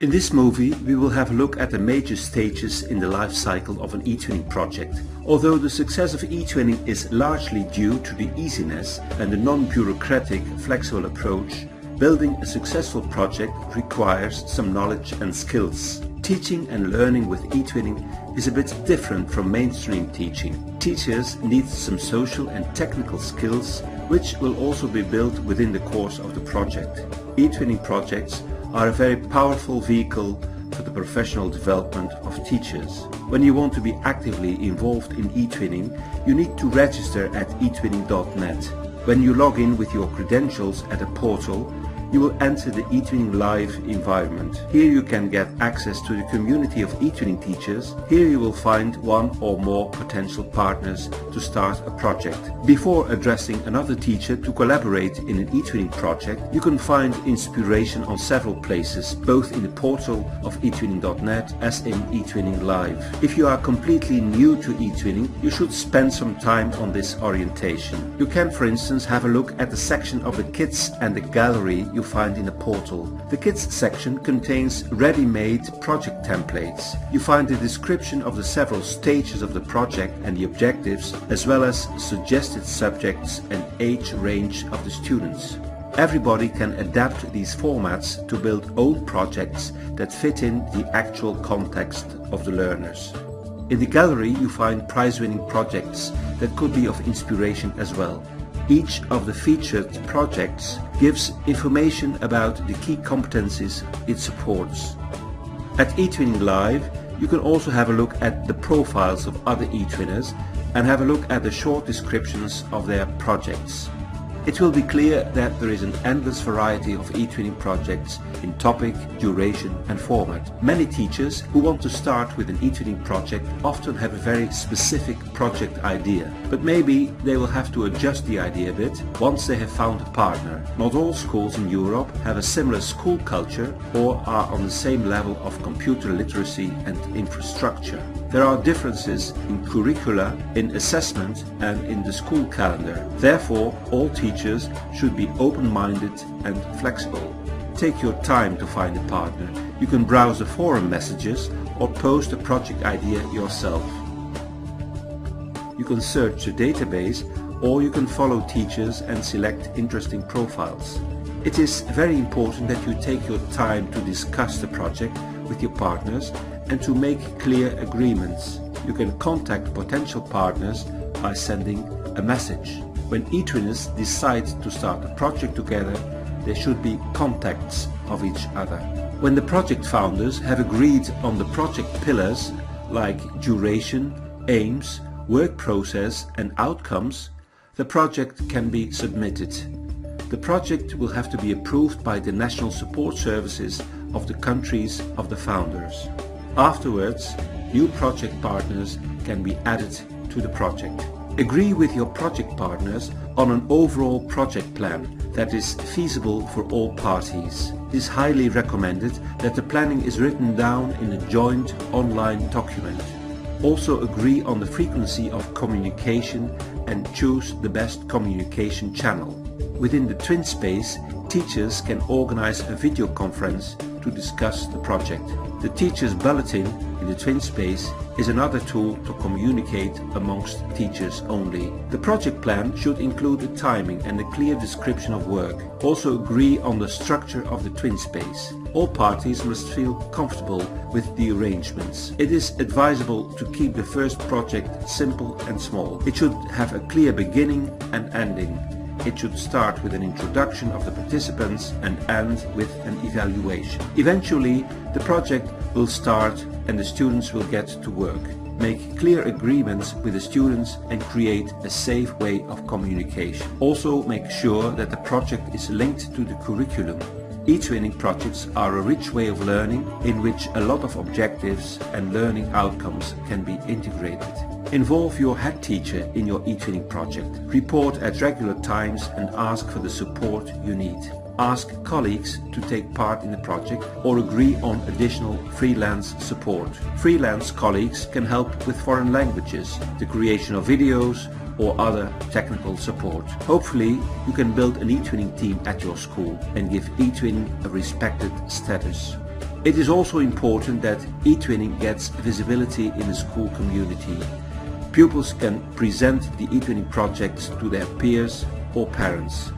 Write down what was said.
In this movie, we will have a look at the major stages in the life cycle of an eTwinning project. Although the success of eTwinning is largely due to the easiness and the non-bureaucratic, flexible approach, building a successful project requires some knowledge and skills. Teaching and learning with eTwinning is a bit different from mainstream teaching. Teachers need some social and technical skills, which will also be built within the course of the project. eTwinning projects are a very powerful vehicle for the professional development of teachers. When you want to be actively involved in eTwinning, you need to register at eTwinning.net. When you log in with your credentials at a portal, you will enter the eTwinning Live environment. Here you can get access to the community of eTwinning teachers. Here you will find one or more potential partners to start a project. Before addressing another teacher to collaborate in an eTwinning project, you can find inspiration on several places, both in the portal of eTwinning.net as in eTwinning Live. If you are completely new to eTwinning, you should spend some time on this orientation. You can, for instance, have a look at the section of the Kids and the Gallery you find in the portal. The Kids section contains ready-made project templates. You find the description of the several stages of the project and the objectives, as well as suggested subjects and age range of the students. Everybody can adapt these formats to build own projects that fit in the actual context of the learners. In the gallery you find prize-winning projects that could be of inspiration as well. Each of the featured projects gives information about the key competencies it supports. At eTwinning Live, you can also have a look at the profiles of other eTwinners and have a look at the short descriptions of their projects. It will be clear that there is an endless variety of eTwinning projects in topic, duration and format. Many teachers who want to start with an eTwinning project often have a very specific project idea, but maybe they will have to adjust the idea a bit once they have found a partner. Not all schools in Europe have a similar school culture or are on the same level of computer literacy and infrastructure. There are differences in curricula, in assessment and in the school calendar. Therefore, all teachers should be open-minded and flexible. Take your time to find a partner. You can browse the forum messages or post a project idea yourself. You can search the database or you can follow teachers and select interesting profiles. It is very important that you take your time to discuss the project with your partners and to make clear agreements. You can contact potential partners by sending a message. When eTwinners decide to start a project together, there should be contacts of each other. When the project founders have agreed on the project pillars like duration, aims, work process and outcomes, the project can be submitted. The project will have to be approved by the national support services of the countries of the founders. Afterwards, new project partners can be added to the project. Agree with your project partners on an overall project plan that is feasible for all parties. It is highly recommended that the planning is written down in a joint online document. Also agree on the frequency of communication and choose the best communication channel. Within the Twin Space, teachers can organize a video conference to discuss the project. The Teachers Bulletin in the Twin Space is another tool to communicate amongst teachers only. The project plan should include a timing and a clear description of work. Also agree on the structure of the Twin Space. All parties must feel comfortable with the arrangements. It is advisable to keep the first project simple and small. It should have a clear beginning and ending. It should start with an introduction of the participants and end with an evaluation. Eventually, the project will start and the students will get to work. Make clear agreements with the students and create a safe way of communication. Also make sure that the project is linked to the curriculum. eTwinning projects are a rich way of learning in which a lot of objectives and learning outcomes can be integrated. Involve your head teacher in your eTwinning project. Report at regular times and ask for the support you need. Ask colleagues to take part in the project or agree on additional freelance support. Freelance colleagues can help with foreign languages, the creation of videos or other technical support. Hopefully you can build an eTwinning team at your school and give eTwinning a respected status. It is also important that eTwinning gets visibility in the school community. Pupils can present the eTwinning projects to their peers or parents.